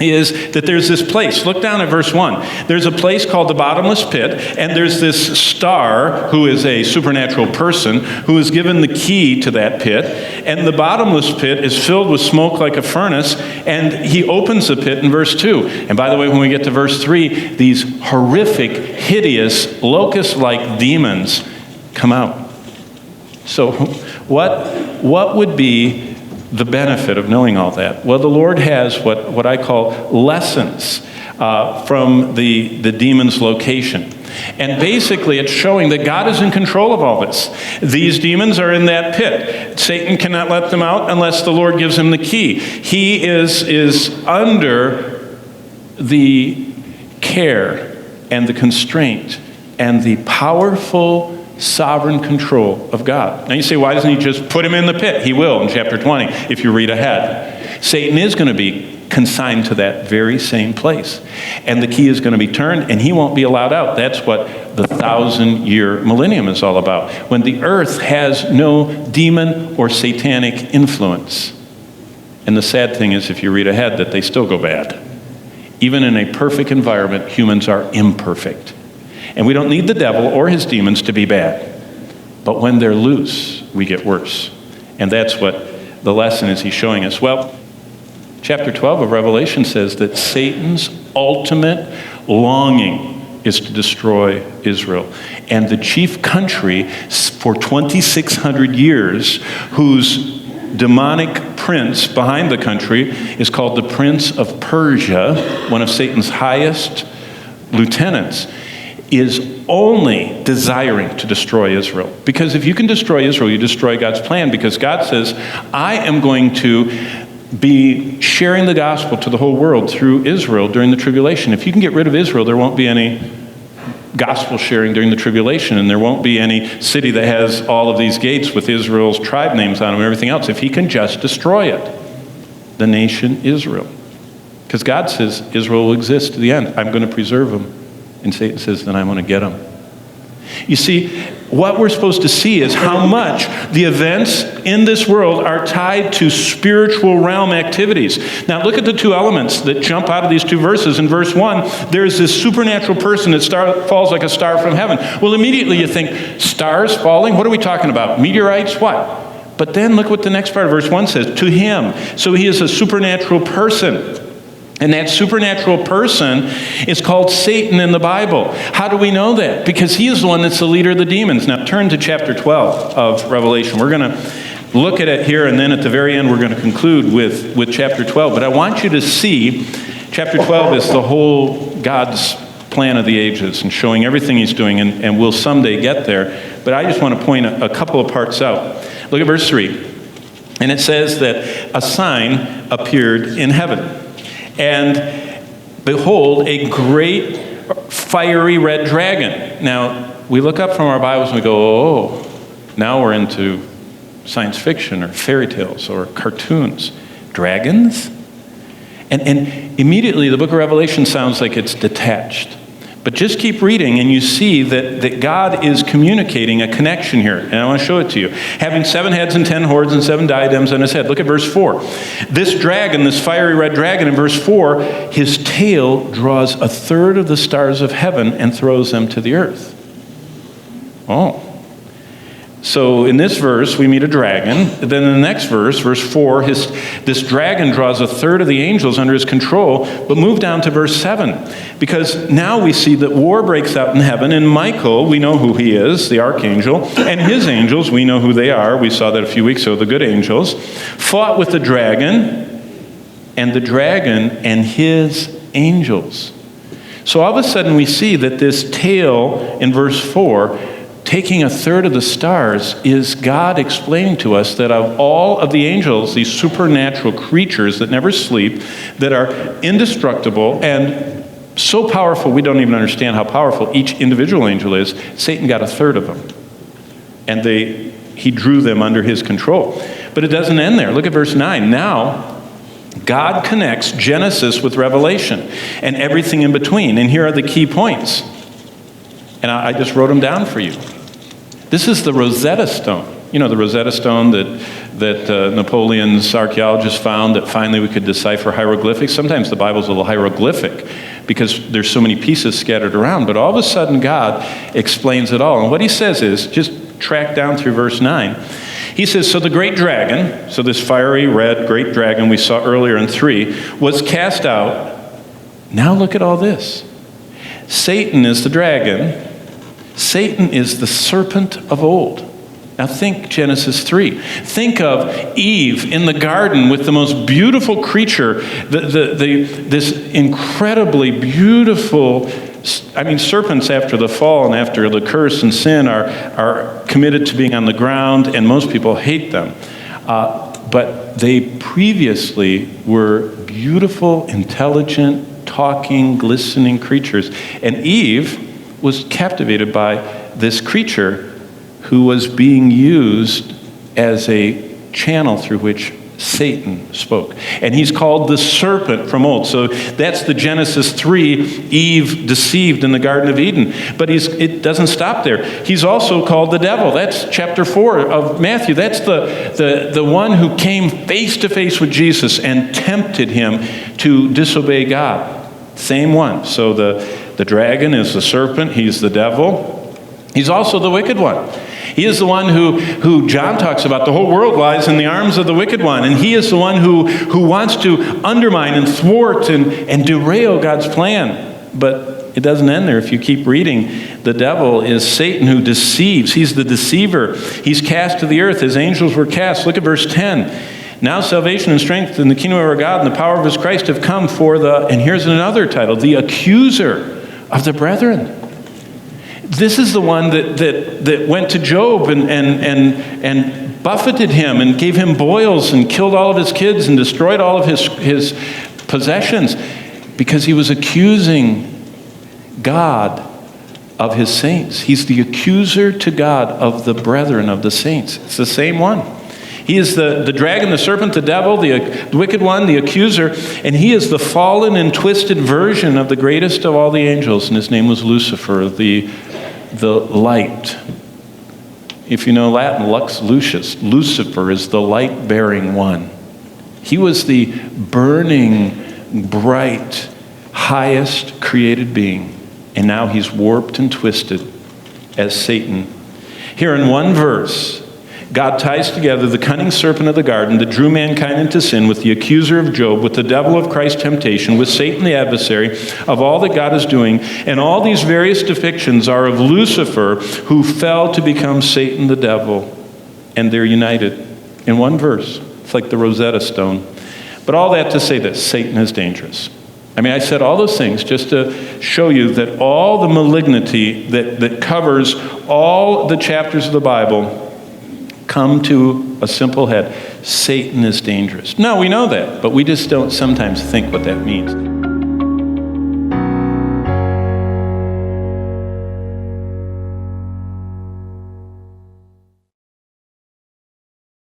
is that there's this place. Look down at verse 1. There's a place called the bottomless pit, and there's this star who is a supernatural person who is given the key to that pit, and the bottomless pit is filled with smoke like a furnace, and he opens the pit in verse 2. And by the way, when we get to verse 3, these horrific, hideous, locust-like demons come out. So what would be the benefit of knowing all that? Well, the Lord has what I call lessons from the demon's location. And basically it's showing that God is in control of all this. These demons are in that pit. Satan cannot let them out unless the Lord gives him the key. He is under the care and the constraint and the powerful sovereign control of God. Now you say, why doesn't he just put him in the pit? He will in chapter 20 if you read ahead. Satan is going to be consigned to that very same place. And the key is going to be turned and he won't be allowed out. That's what the 1,000-year millennium is all about. When the earth has no demon or satanic influence. And the sad thing is, if you read ahead, that they still go bad. Even in a perfect environment, humans are imperfect. And we don't need the devil or his demons to be bad. But when they're loose, we get worse. And that's what the lesson is he's showing us. Well, chapter 12 of Revelation says that Satan's ultimate longing is to destroy Israel. And the chief country for 2,600 years, whose demonic prince behind the country is called the Prince of Persia, one of Satan's highest lieutenants, is only desiring to destroy Israel. Because if you can destroy Israel, you destroy God's plan, because God says, I am going to be sharing the gospel to the whole world through Israel during the tribulation. If you can get rid of Israel, there won't be any gospel sharing during the tribulation, and there won't be any city that has all of these gates with Israel's tribe names on them and everything else. If he can just destroy it, the nation Israel. Because God says Israel will exist to the end. I'm going to preserve them. And Satan says, then I'm going to get them. You see, what we're supposed to see is how much the events in this world are tied to spiritual realm activities. Now look at the two elements that jump out of these two verses. In verse 1, there's this supernatural person that falls like a star from heaven. Well, immediately you think, stars falling? What are we talking about? Meteorites? What? But then look what the next part of verse 1 says. To him. So he is a supernatural person. And that supernatural person is called Satan in the Bible. How do we know that? Because he is the one that's the leader of the demons. Now turn to chapter 12 of Revelation. We're going to look at it here, and then at the very end we're going to conclude with chapter 12. But I want you to see, chapter 12 is the whole God's plan of the ages and showing everything he's doing, and we'll someday get there. But I just want to point a couple of parts out. Look at verse 3. And it says that a sign appeared in heaven. And behold, a great fiery red dragon. Now, we look up from our Bibles and we go, oh, now we're into science fiction or fairy tales or cartoons. Dragons? And immediately the book of Revelation sounds like it's detached. But just keep reading and you see that God is communicating a connection here. And I want to show it to you. Having 7 heads and 10 horns and 7 diadems on his head. Look at verse 4. This dragon, this fiery red dragon, in verse 4, his tail draws 1/3 of the stars of heaven and throws them to the earth. Oh. So in this verse, we meet a dragon. Then in the next verse, verse 4, this dragon draws 1/3 of the angels under his control. But move down to verse 7. Because now we see that war breaks out in heaven. And Michael, we know who he is, the archangel. And his angels, we know who they are. We saw that a few weeks ago, the good angels. Fought with the dragon. And the dragon and his angels. So all of a sudden we see that this tail in verse 4, taking 1/3 of the stars, is God explaining to us that of all of the angels, these supernatural creatures that never sleep, that are indestructible and so powerful we don't even understand how powerful each individual angel is, Satan got 1/3 of them. And he drew them under his control. But it doesn't end there. Look at verse 9. Now, God connects Genesis with Revelation and everything in between. And here are the key points. And I just wrote them down for you. This is the Rosetta Stone. You know, the Rosetta Stone that Napoleon's archaeologists found that finally we could decipher hieroglyphics. Sometimes the Bible's a little hieroglyphic because there's so many pieces scattered around, but all of a sudden God explains it all. And what he says is, just track down through verse 9. He says, so the great dragon, so this fiery red great dragon we saw earlier in 3, was cast out. Now look at all this. Satan is the dragon. Satan is the serpent of old. Now think Genesis 3. Think of Eve in the garden with the most beautiful creature, this incredibly beautiful, serpents after the fall and after the curse and sin are committed to being on the ground, and most people hate them. But they previously were beautiful, intelligent, talking, glistening creatures. And Eve was captivated by this creature who was being used as a channel through which Satan spoke. And he's called the serpent from old. So that's the Genesis 3, Eve deceived in the Garden of Eden. But it doesn't stop there. He's also called the devil. That's chapter 4 of Matthew. That's the one who came face to face with Jesus and tempted him to disobey God. Same one. So the dragon is the serpent. He's the devil. He's also the wicked one. He is the one who John talks about. The whole world lies in the arms of the wicked one. And he is the one who wants to undermine and thwart and derail God's plan. But it doesn't end there. If you keep reading, the devil is Satan who deceives. He's the deceiver. He's cast to the earth. His angels were cast. Look at verse 10. Now salvation and strength in the kingdom of our God and the power of his Christ have come for and here's another title, the accuser of the brethren. This is the one that went to Job and buffeted him and gave him boils and killed all of his kids and destroyed all of his possessions because he was accusing God of his saints. He's the accuser to God of the brethren, of the saints. It's the same one. He is the dragon, the serpent, the devil, the wicked one, the accuser, and he is the fallen and twisted version of the greatest of all the angels, and his name was Lucifer, the light. If you know Latin, lux lucis, Lucifer is the light-bearing one. He was the burning, bright, highest created being, and now he's warped and twisted as Satan. Here in one verse, God ties together the cunning serpent of the garden that drew mankind into sin with the accuser of Job, with the devil of Christ's temptation, with Satan the adversary of all that God is doing. And all these various depictions are of Lucifer, who fell to become Satan the devil. And they're united in one verse. It's like the Rosetta Stone. But all that to say this, Satan is dangerous. I said all those things just to show you that all the malignity that covers all the chapters of the Bible come to a simple head. Satan is dangerous. No, we know that, but we just don't sometimes think what that means.